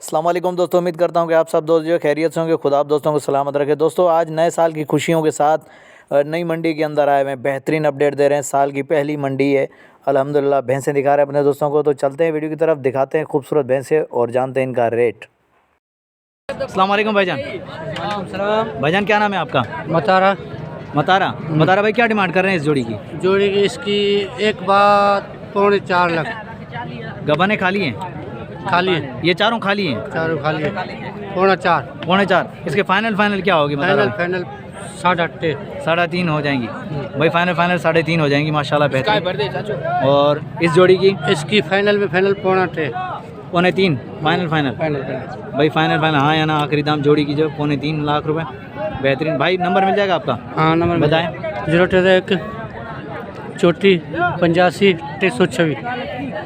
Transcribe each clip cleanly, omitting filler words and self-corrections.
अस्सलाम वालेकुम दोस्तों, उम्मीद करता हूँ कि आप सब दोस्त जो खैरियत से होंगे। खुदा आप दोस्तों को सलामत रखे। दोस्तों आज नए साल की खुशियों के साथ नई मंडी के अंदर आए हुए हैं। बेहतरीन अपडेट दे रहे हैं। साल की पहली मंडी है, अल्हम्दुलिल्लाह। भैंसें दिखा रहे हैं अपने दोस्तों को। तो चलते हैं वीडियो की तरफ, दिखाते हैं खूबसूरत भैंसें और जानते हैं इनका रेट। अस्सलाम वालेकुम भाईजान। भाईजान क्या नाम है आपका? मतारा। मतारा भाई, क्या डिमांड कर रहे हैं इस जोड़ी की? जोड़ी की इसकी एक बात 4.25 लाख। गबने खाली हैं? खाली है, ये चारों खाली हैं? चारों खाली है। 4.25। 4.25। इसके फाइनल क्या होगी? फाइनल 8.5। 3.5 हो जाएंगी भाई। फाइनल 3.5 हो जाएंगी माशाल्लाह, बेहतरीन। और इस जोड़ी की? इसकी फाइनल में फाइनल 3.5। 3.5 फाइनल भाई। फाइनल हाँ या ना, आखिरी दाम जोड़ी की जो 3.5 लाख रुपए। बेहतरीन भाई। नंबर मिल जाएगा आपका? हाँ, नंबर बताएं। 031 34 85 326।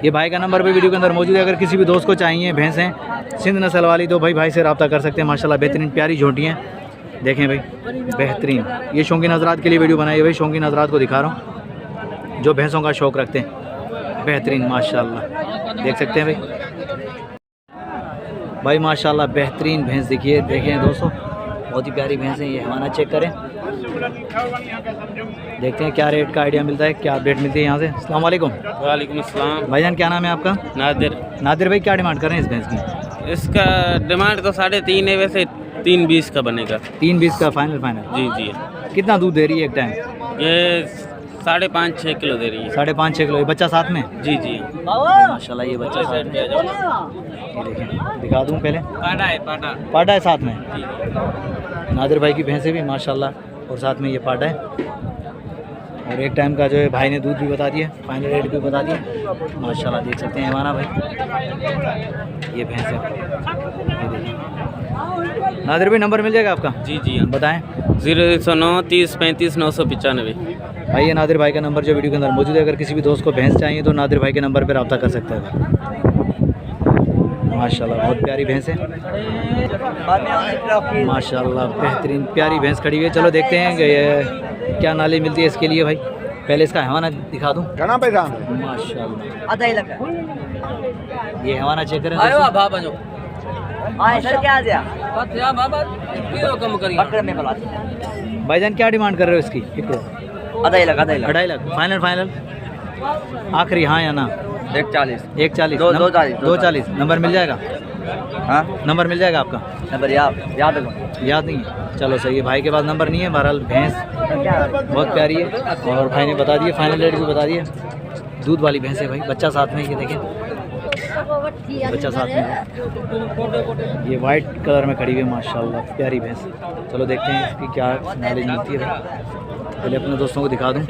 ये भाई का नंबर भी वीडियो के अंदर मौजूद है। अगर किसी भी दोस्त को चाहिए भैंसें सिंध नस्ल वाली तो भाई से रब्ता कर सकते हैं। माशाल्लाह बेहतरीन प्यारी झोटियाँ देखें भाई, बेहतरीन। ये शौकीन हजरात के लिए वीडियो बनाई है भाई। शौकीन हजरात को दिखा रहा हूँ जो भैंसों का शौक़ रखते हैं। बेहतरीन माशाल्लाह, देख सकते हैं भाई माशाल्लाह बेहतरीन भैंस। देखिए देखें दोस्तों, बहुत ही प्यारी भैंस है ये। हमारा चेक करें, देखते हैं क्या रेट का आइडिया मिलता है, क्या अपडेट मिलती है यहाँ से। अस्सलाम वालेकुम। वालेकुम अस्सलाम। भाईजान क्या नाम है आपका? नादिर भाई, क्या डिमांड कर रहे हैं इस भैंस की? इसका डिमांड तो 3.5 है, वैसे 3.20 का बनेगा। 3.20 का फाइनल? जी। कितना दूध दे रही है एक टाइम? ये 5.5-6 किलो दे रही है। 5.5-6 किलो। ये बच्चा साथ में? जी। माशाल्लाह ये बच्चा साथ में। ये देखें, दिखा दूँ पहले। पाटा है साथ में। नादिर भाई की भैंसें भी माशाल्लाह, और साथ में ये पाटा है। और एक टाइम का जो है भाई ने दूध भी बता दिया, फाइनल रेट भी बता दिया माशाल्लाह। देख सकते हैं हमारा भाई, ये भैंस है। ये देखिए नादिर भाई, नंबर मिल जाएगा आपका? जी बताएं। 0109 30 35 995। भाई ये नादिर भाई का नंबर जो वीडियो के अंदर मौजूद है। अगर किसी भी दोस्त को भैंस चाहिए तो नादिर भाई के नंबर पर रब्ता कर सकता है। माशाल्लाह बहुत प्यारी भैंस है माशाल्लाह, बेहतरीन प्यारी भैंस खड़ी हुई है। चलो देखते हैं क्या नाली मिलती है इसके लिए भाई। पहले इसका हवाना दिखा दूँ। माशाल्लाह ये हवाना चेक करें। भाईजान क्या डिमांड कर रहे हो इसकी? 2.5 लाख। फाइनल आखिरी हाँ या ना? 140। 240। नंबर मिल जाएगा? हाँ, नंबर मिल जाएगा आपका? नंबर याद नहीं है? चलो सही है, भाई के पास नंबर नहीं है। बहरहाल भैंस बहुत प्यारी है और भाई ने बता दिया, फाइनल रेट भी बता दिया। दूध वाली भैंस है भाई। बच्चा साथ में, ये देखें बच्चा साथ में। ये वाइट कलर में खड़ी हुई है माशाल्लाह, प्यारी भैंस। चलो देखते हैं इसकी क्या नॉलेज मिलती है भाई। पहले अपने दोस्तों को दिखा दूँ।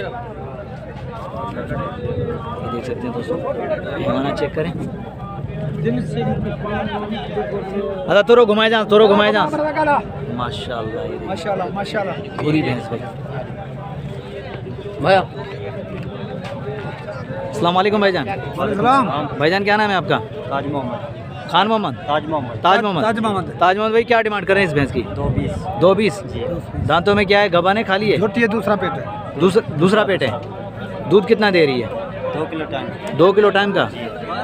देख सकते हैं दोस्तों, हमारा चेक करें। अच्छा तोरो घुमाए जा माशाल्लाह। ये माशाल्लाह पूरी भैंस भाई। भैया अस्सलाम वालेकुम भाईजान। भाईजान क्या नाम है आपका? खान मोहम्मद। ताज मोहम्मद भाई, क्या डिमांड कर रहे हैं इस भैंस की? 2.20। दांतों में क्या है? गबाने खाली है? दूसरा पेट है। दूसरा पेट है। दूध कितना दे रही है? 2 किलो टाइम का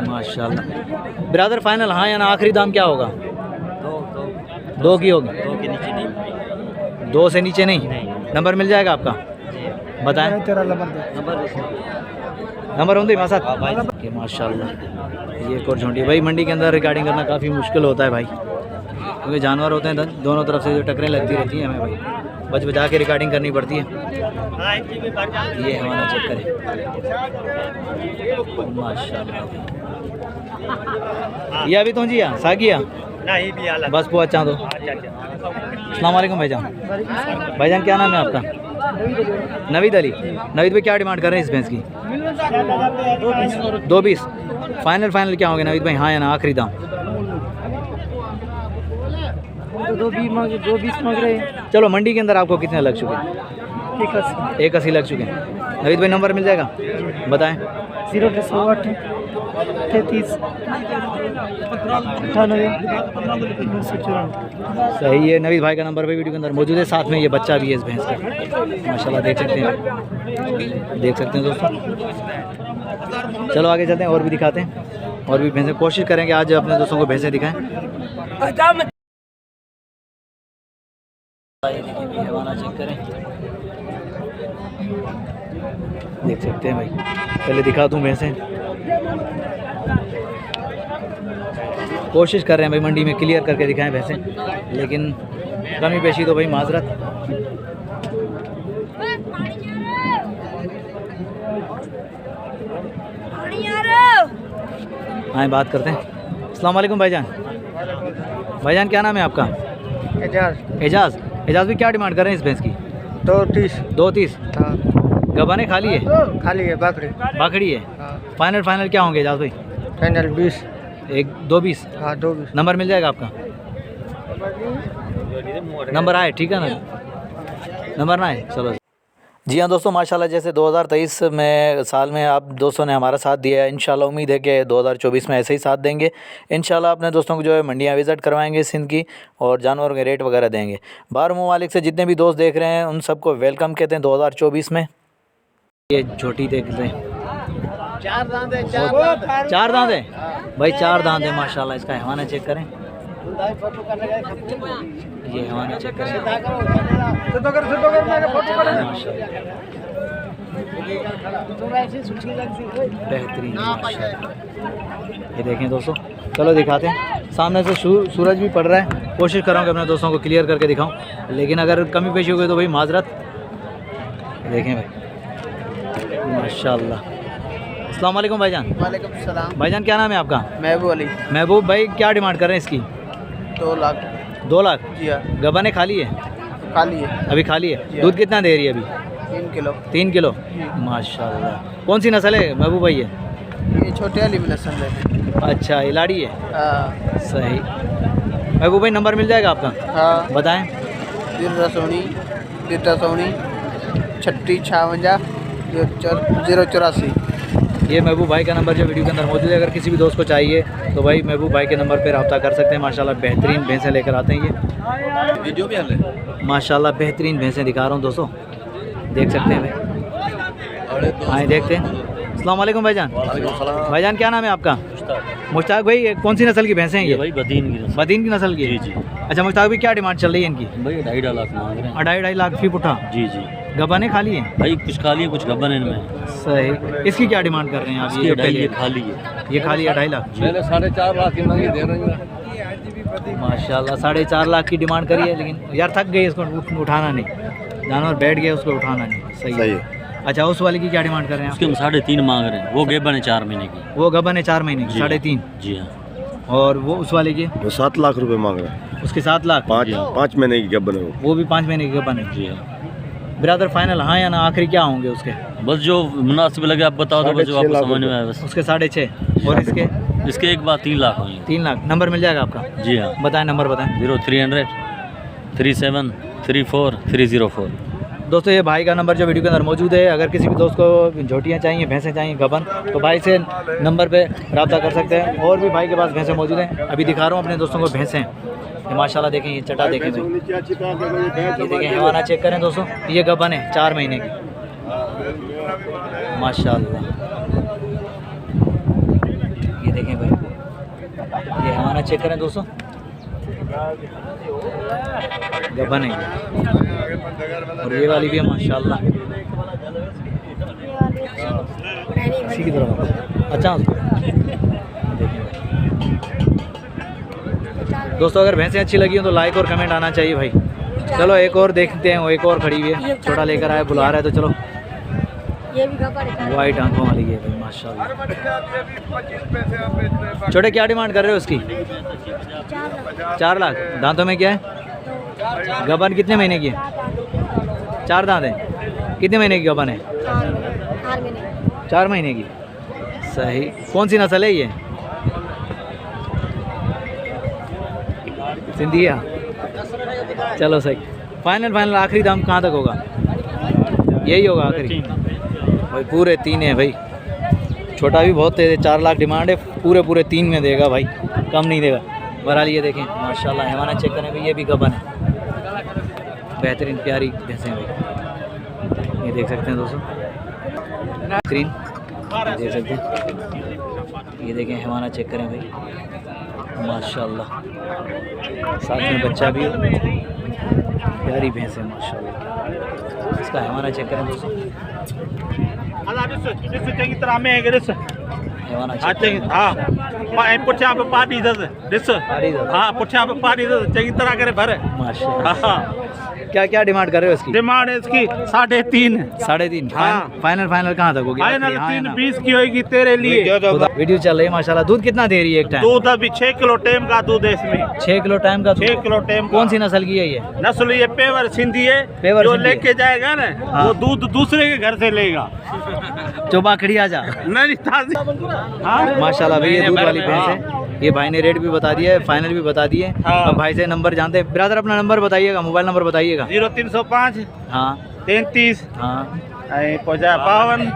माशाल्लाह। ब्रदर फाइनल हाँ या ना, आखिरी दाम क्या होगा? 2 की होगी। 2 से नीचे नहीं? नंबर मिल जाएगा आपका? बताएं। नंबर होंगे मासा के माशाल्लाह। ये एक और झोंटी भाई। मंडी के अंदर रिकॉर्डिंग करना काफ़ी मुश्किल होता है भाई, क्योंकि जानवर होते हैं दोनों तरफ से जो टकरें लगती रहती हैं हमें भाई। बचा के रिकॉर्डिंग करनी पड़ती है। ये हमारा चेक करें माशाल्लाह। ये अभी तो जी सागिया बस वो अच्छा दो। अस्सलाम वालेकुम भाईजान क्या नाम है आपका? नवीद अली भाई, क्या डिमांड कर रहे हैं इस भैंस की? 2.20। फाइनल क्या होंगे नवीद भाई हाँ या ना, आखिरी दाम? 2.20 मांग रहे हैं। चलो मंडी के अंदर आपको कितने लग चुके हैं? 180 लग चुके हैं। नवीद भाई नंबर मिल जाएगा? बताएं। 038 33 98 सही है। नवीद भाई का नंबर भी वीडियो के अंदर मौजूद है। साथ में ये बच्चा भी है इस भैंस का माशाल्लाह, देख सकते हैं दोस्तों। चलो आगे चलते हैं और भी दिखाते हैं। और भी भैंसें कोशिश करेंगे आज अपने दोस्तों को भैंसें दिखाएं। हवाना चेक करें, देख सकते हैं भाई। पहले दिखा दूं भैंसें, कोशिश कर रहे हैं भाई मंडी में क्लियर करके दिखाएं भैंसें, लेकिन कमी पेशी तो भाई माजरत। हाँ बात करते हैं। अस्सलाम वालेकुम भाईजान। भाईजान क्या नाम है आपका? एजाज। एजाज। एजाज भी क्या डिमांड कर रहे हैं इस भैंस की? 230। 230। हाँ गबाने खाली है? खाली है, बकरी। बाखड़ी है। हाँ फाइनल क्या होंगे एजाज भाई? फाइनल 20। 220। हाँ 220। नंबर मिल जाएगा आपका? नंबर आए ठीक है ना, नंबर ना है। चलो जी हाँ दोस्तों, माशाल्लाह जैसे 2023 में साल में आप दोस्तों ने हमारा साथ दिया है, इंशाल्लाह उम्मीद है कि 2024 में ऐसे ही साथ देंगे। इंशाल्लाह अपने दोस्तों को जो है मंडियाँ विज़िट करवाएंगे सिंध की, और जानवरों के रेट वगैरह देंगे। बाहर ममालिक से जितने भी दोस्त देख रहे हैं उन सबको वेलकम कहते हैं 2024 में। ये झोटी देख लें, 4 दांत है। 4 दांत है भाई, 4 दांत है माशाल्लाह। इसका हवाना चेक करें, ये हवाना चेक करें बेहतरीन माशाल्लाह। ये देखें दोस्तों, चलो दिखाते हैं। सामने से सूरज भी पड़ रहा है, कोशिश करूँगा अपने दोस्तों को क्लियर करके दिखाऊं, लेकिन अगर कमी पेशी हो गई तो भाई माजरत। देखें भाई माशाल्लाह। अस्सलाम वालेकुम भाईजान। वालेकुम सलाम। भाईजान क्या नाम है आपका? महबूब अली। महबूब भाई क्या डिमांड कर रहे हैं इसकी? 2 लाख। 2 लाख। जी हाँ गबाने खाली है? खाली है, अभी खाली है। दूध कितना दे रही है अभी? 3 किलो। 3 किलो माशाल्लाह। कौन सी नस्ल है महबूब भाई ये? ये छोटे वाली में नस्ल है। अच्छा ये लाड़ी है। हाँ सही। महबूब भाई नंबर मिल जाएगा आपका? हाँ बताएं। 0 36 084। ये महबूब भाई का नंबर जो वीडियो के अंदर मौजूद है, अगर किसी भी दोस्त को चाहिए तो भाई महबूब भाई के नंबर पर रब्ता कर सकते हैं। माशाल्लाह बेहतरीन भैंसें लेकर आते हैं ये, वीडियो भी हले माशाल्लाह बेहतरीन भैंसें दिखा रहा हूँ दोस्तों, देख सकते हैं भाई। हाँ देखते हैं। अस्सलाम वालेकुम भाईजान। भाईजान क्या नाम है आपका? मुश्ताक भाई। ये कौन सी नस्ल की भैंसें हैं ये? भाई बदीन की बदीन की नस्ल की? जी। अच्छा मुश्ताक भाई क्या डिमांड चल रही है इनकी? भाई 2.5 लाख मांग रहे हैं। 2.5 लाख फी पुठा। जी। गबाने खाली है भाई कुछ खाली है, कुछ गब्बन है इनमें। सही। इसकी क्या डिमांड कर रहे हैं आप? ये खाली है। ये खाली है 2.5 लाख। पहले 4.5 लाख की मांगी दे रही है माशाल्लाह 4.5 लाख की डिमांड करी है, लेकिन यार थक गई इसको उठाना नहीं, जानवर बैठ गया उसको उठाना नहीं। सही है। अच्छा उस वाले की क्या डिमांड कर रहे हैं आप? उसके हम 3.5 मांग रहे हैं। वो गेबन है 4 महीने की। वो गबन है 4 महीने की, 3.5। जी हाँ। और वो उस वाले की? वो 7 लाख रुपए मांग रहा है। उसके 7 लाख। 5 महीने की गब्बन है वो भी 5 महीने की गबन है। जी हाँ। ब्रदर फाइनल हाँ या ना, आखिरी क्या होंगे उसके? बस जो मुनासिब लगे आप बताओ, तो बस जो आपको समझ में आए बस। उसके 6.5। और इसके एक बार 3 लाख होंगे। 3 लाख। नंबर मिल जाएगा आपका? जी हाँ। बताएं नंबर बताएं। 0300 37 34 304। दोस्तों ये भाई का नंबर जो वीडियो के अंदर मौजूद है, अगर किसी भी दोस्त को झोटियाँ चाहिए, भैंसें चाहिए गबन, तो भाई से नंबर पे रब्ता कर सकते हैं। और भी भाई के पास भैंसें मौजूद हैं। अभी दिखा रहा हूँ अपने दोस्तों को भैंसें। ये माशाल्लाह देखें, ये चटा देखें भाई, ये देखें हवाना चेक करें दोस्तों। ये गबन है 4 महीने की माशाल्लाह। ये देखें भाई, ये हवाना चेक करें दोस्तों, गबन है ये। और ये वाली भी है माशाल्लाह, इसी की तरफ। अच्छा दोस्तों, अगर भैंसें अच्छी लगी हो तो लाइक और कमेंट आना चाहिए भाई। चलो एक और देखते हैं, वो एक और खड़ी हुई है, छोटा लेकर आया, बुला रहा है, तो चलो। वाइट आंखों वाली है भाई माशाल्लाह। छोटे क्या डिमांड कर रहे हो उसकी? 4 लाख। दांतों में क्या है? गबन कितने महीने की है? 4 दांत है। कितने महीने की गबन है? 4 महीने की। सही। कौन सी नस्ल है ये? सिंधिया। चलो सही। फाइनल आखिरी दाम कहाँ तक होगा? यही होगा आखिरी भाई। पूरे 3 है भाई, छोटा भी बहुत है। 4 लाख डिमांड है, पूरे 3 में देगा भाई, कम नहीं देगा। बहरहाल ये देखें माशाल्लाह, हैवाना चेक करें भाई, ये भी गबन है, बेहतरीन प्यारी भैंसें भाई। ये देख सकते हैं दोस्तों, स्क्रीन देख सकते हैं। ये देखें हैवाना चेक करें भाई, माशाल्लाह, साथ में बच्चा भी है, प्यारी भैंस है माशाल्लाह। इसका हैवाना चेक करें दोस्तों, हैवाना चेक करें। हाँ पुठियां पे पानी दस ॾिस हाँ पुठियां पे पानी दस चंगी तरह करे भर माशाल्लाह। हाँ क्या क्या डिमांड कर रहे हो इसकी? डिमांड इसकी 3.5 3.5। हाँ। फाइनल कहाँ तक होगी? फाइनल 3.20 की होगी तेरे लिए। वीडियो चल रही है माशाल्लाह। दूध कितना दे रही है एक टाइम? दूध अभी 6 किलो टाइम का दूध है इसमें। 6 किलो टाइम का दूध। 6 किलो टाइम। कौन सी नस्ल की है ये? नस्ल ये पेवर सिंधी है। पेवर जो सिंधी। लेके जाएगा ना हाँ। वो दूध दूसरे के घर से लेगा। जो बाखड़ी आ जा। नहीं ताजी। हाँ माशाल्लाह भाई, ये दूध वाली भैंस है। ये भाई ने रेट भी बता दिया है, फाइनल भी बता दिए। हाँ। अब भाई से नंबर जानते हैं। ब्रदर अपना नंबर बताइएगा, मोबाइल नंबर बताइएगा। 0305 हाँ 33 हाँ 52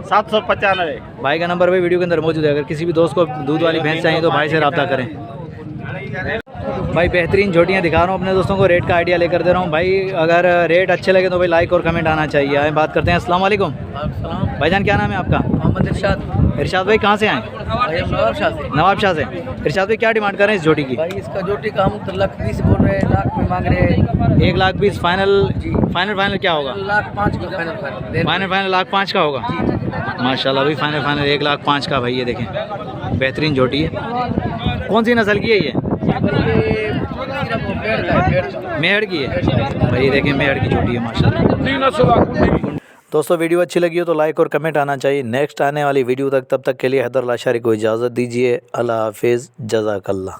795। भाई का नंबर भाई वीडियो के अंदर मौजूद है। अगर किसी भी दोस्त को दूध वाली भैंस चाहिए तो भाई से रब्ता करें। भाई बेहतरीन झोटियाँ दिखा रहा हूँ अपने दोस्तों को, रेट का आइडिया लेकर दे रहा हूँ। भाई अगर रेट अच्छे लगे तो भाई लाइक और कमेंट आना चाहिए। आए बात करते हैं। अस्सलाम वालेकुम भाईजान, क्या नाम है आपका? मोहम्मद इरशाद। इरशाद भाई कहाँ से आए? भाई हम नवाब शाह से। नवाब शाह से। इरशाद भाई क्या डिमांड कर रहे हैं इस झोटी की? भाई इसका जोटी का हम 1,20,000 बोल रहे हैं, लाख में मांग रहे हैं। 1,20,000 फाइनल। फाइनल क्या होगा? 1,05,000 का फाइनल। फाइनल 1,05,000 का होगा। माशाल्लाह भाई, फाइनल 1,05,000 का भाई। ये देखें बेहतरीन झोटी है। कौन सी नस्ल की है ये? मेहड़ की है भाई। ये देखें मेहड़ की झोटी है माशाल्लाह। दोस्तों वीडियो अच्छी लगी हो तो लाइक और कमेंट आना चाहिए। नेक्स्ट आने वाली वीडियो तक, तब तक के लिए हैदर लाशारी को इजाज़त दीजिए। अल्लाह हाफिज़, जज़ाकल्लाह।